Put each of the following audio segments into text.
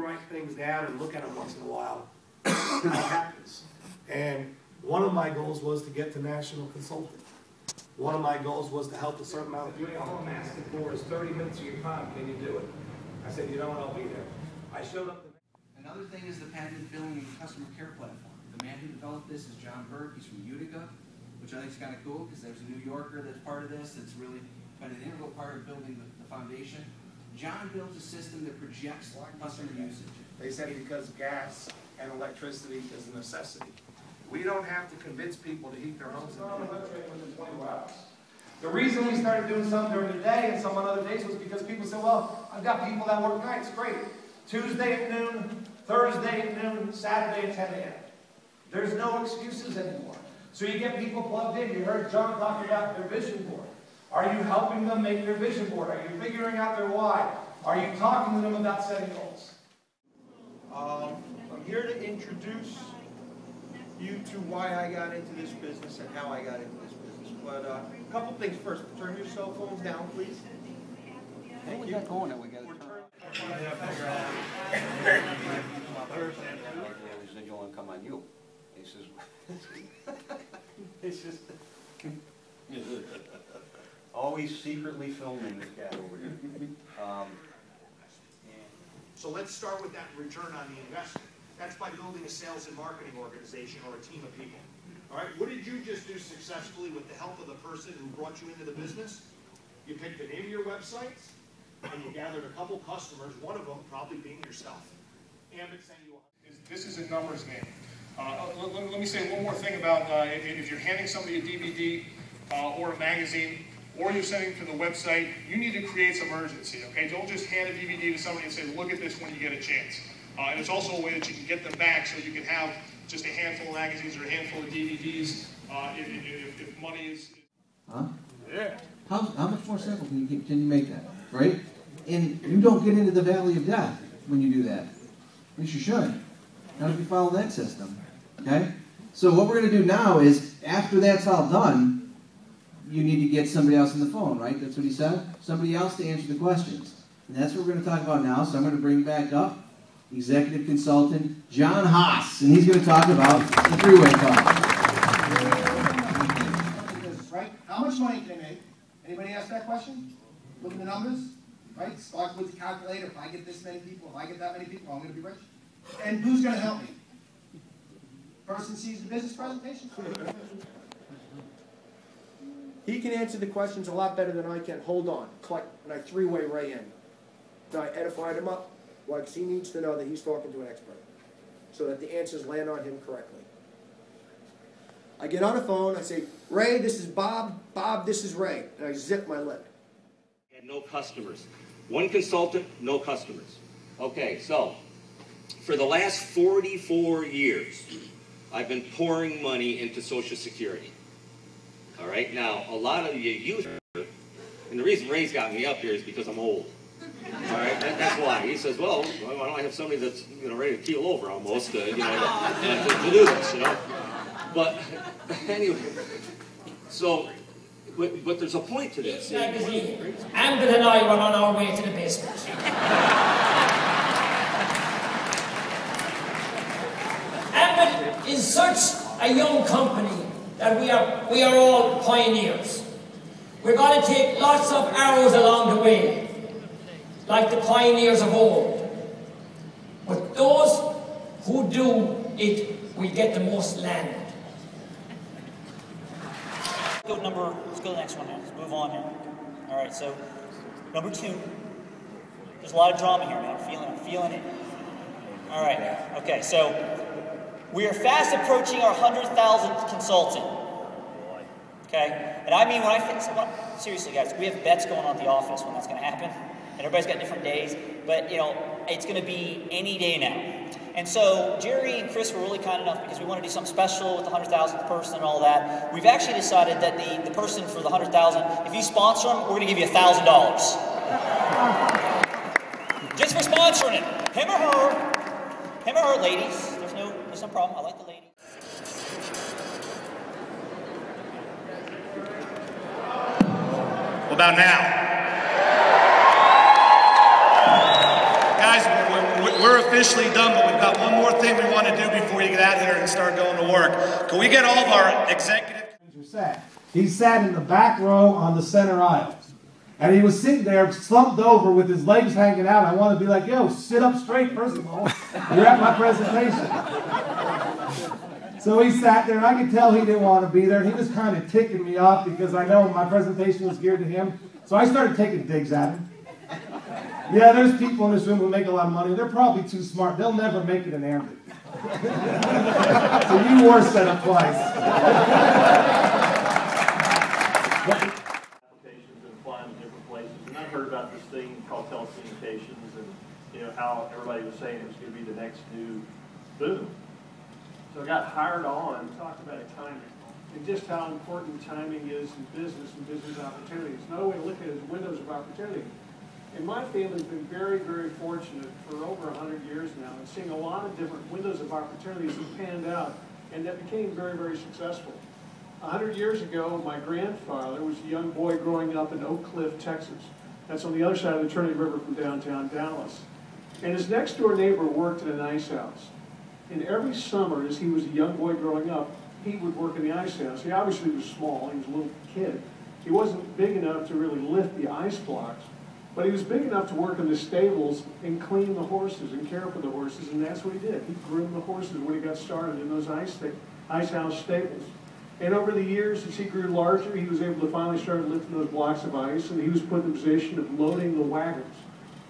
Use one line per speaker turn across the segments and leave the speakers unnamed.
write things down and look at them once in a while. It happens. And one of my goals was to get to national consultant. One of my goals was to help a certain amount of people.
All I'm asking for is 30 minutes of your time. Can you do it? I said, you know what, I'll be there. I showed up.
Another thing is the patented billing and customer care platform. The man who developed this is John Burke. He's from Utica, which I think is kind of cool because there's a New Yorker that's part of this. It's really kind of an integral part of building the foundation. John built a system that projects customer usage.
They said because gas and electricity is a necessity. We don't have to convince people to heat their homes.
The reason we started doing some during the day and some on other days was because people said, well, I've got people that work nights, great. Tuesday at noon, Thursday at noon, Saturday at 10 a.m. There's no excuses anymore. So you get people plugged in. You heard John talk about their vision board. Are you helping them make their vision board? Are you figuring out their why? Are you talking to them about setting goals?
I'm here to introduce you to why I got into this business and how I got into this business. But a couple things first. Turn your cell phones down, please.
Hey, we got going that we got to
Residual income on you. He says, it's just always secretly filming this guy over here.
So let's start with that return on the investment. That's by building a sales and marketing organization or a team of people. All right, what did you just do successfully with the help of the person who brought you into the business? You picked the name of your website, and you gathered a couple customers, one of them probably being yourself. Ambit sent you
This is a numbers game. Let me say one more thing about if you're handing somebody a DVD or a magazine, or you're sending to the website, you need to create some urgency, okay? Don't just hand a DVD to somebody and say, look at this when you get a chance. And it's also a way that you can get them back so you can have just a handful of magazines or a handful of DVDs if money is...
Huh? Yeah. How much more simple can you make that, right? And you don't get into the valley of death when you do that. At least you should. Not if you follow that system, okay? So what we're going to do now is, after that's all done, you need to get somebody else on the phone, right? That's what he said? Somebody else to answer the questions. And that's what we're going to talk about now. So I'm going to bring back up executive consultant John Haas, and he's going to talk about the three-way call.
Right? How much money can I make? Anybody ask that question? Look at the numbers, right? Start with the calculator. If I get this many people, if I get that many people, I'm going to be rich. And who's going to help me? Person sees the business presentation.
He can answer the questions a lot better than I can. Hold on. Click. And I three-way Ray in. Now I edified him up. Why? Because he needs to know that he's talking to an expert. So that the answers land on him correctly. I get on the phone. I say, Ray, this is Bob. Bob, this is Ray. And I zip my lip.
And no customers. One consultant, no customers. Okay, so for the last 44 years, I've been pouring money into Social Security. All right, now a lot of you youth, and the reason Ray's got me up here is because I'm old. All right, that's why. He says, well, why don't I have somebody that's ready to keel over almost, to do this, But anyway, so, but there's a point to this.
Magazine. Ambit and I were on our way to the basement. Ambit is such a young company that we are all pioneers. We're going to take lots of arrows along the way, like the pioneers of old. But those who do it will get the most land.
Let's go to the next one now. Let's move on here. All right, so number 2. There's a lot of drama here, man. I'm feeling it. All right, okay, so we are fast approaching our 100,000th consultant. Okay? And I mean, seriously, guys, we have bets going on at the office when that's going to happen. And everybody's got different days. But, it's going to be any day now. And so Jerry and Chris were really kind enough because we want to do something special with the 100,000th person and all that. We've actually decided that the person for the 100,000, if you sponsor them, we're going to give you $1,000. Just for sponsoring it. Him or her. Him or her, ladies. There's no problem. I like the ladies.
What about now? Guys,
we're officially done, but we've got one more thing we want to do before you get out here and start going to work. Can we get all of our executive...
He sat in the back row on the center aisle. And he was sitting there slumped over with his legs hanging out. I want to be like, yo, sit up straight, first of all. You're at my presentation. So he sat there, and I could tell he didn't want to be there. He was kind of ticking me off because I know my presentation was geared to him. So I started taking digs at him. Yeah, there's people in this room who make a lot of money. They're probably too smart. They'll never make it in Ambit. So you were set up twice.
Applications and applying to different places. And I've heard about this thing called telecommunications, and how everybody was saying it was going to be the next new boom. So I got hired on and talked about timing and just how important timing is in business and business opportunities. Another way to look at it is windows of opportunity. And my family's been very, very fortunate for over 100 years now and seeing a lot of different windows of opportunities that panned out and that became very, very successful. 100 years ago, my grandfather was a young boy growing up in Oak Cliff, Texas. That's on the other side of the Trinity River from downtown Dallas. And his next door neighbor worked in an ice house. And every summer, as he was a young boy growing up, he would work in the ice house. He obviously was small, he was a little kid. He wasn't big enough to really lift the ice blocks, but he was big enough to work in the stables and clean the horses and care for the horses, and that's what he did. He groomed the horses when he got started in those ice house stables. And over the years, as he grew larger, he was able to finally start lifting those blocks of ice, and he was put in the position of loading the wagons.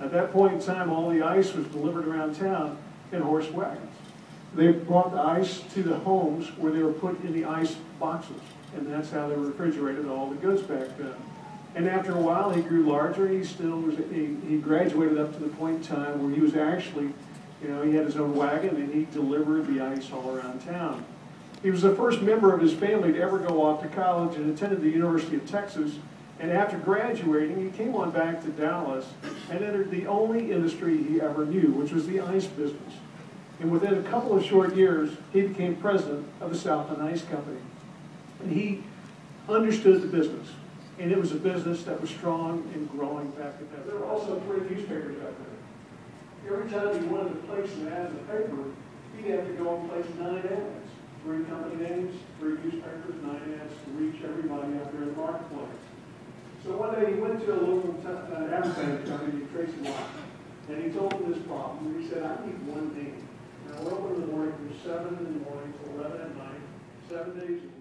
At that point in time, all the ice was delivered around town in horse wagons. They brought the ice to the homes where they were put in the ice boxes, and that's how they refrigerated all the goods back then. And after a while, he grew larger. He still was. He graduated up to the point in time where he was actually, he had his own wagon and he delivered the ice all around town. He was the first member of his family to ever go off to college and attended the University of Texas. And after graduating, he came on back to Dallas and entered the only industry he ever knew, which was the ice business. And within a couple of short years, he became president of the Southland Ice Company. And he understood the business. And it was a business that was strong and growing back at that time. There were also 3 newspapers out there. Every time he wanted to place an ad in the paper, he'd have to go and place 9 ads. 3 company names, 3 newspapers, 9 ads to reach everybody out there in the marketplace. So one day he went to a local advertising company, Tracy Watt, and he told them this problem. He said, I need one name. Now we're open in the morning from 7 in the morning to 11 at night, 7 days a week.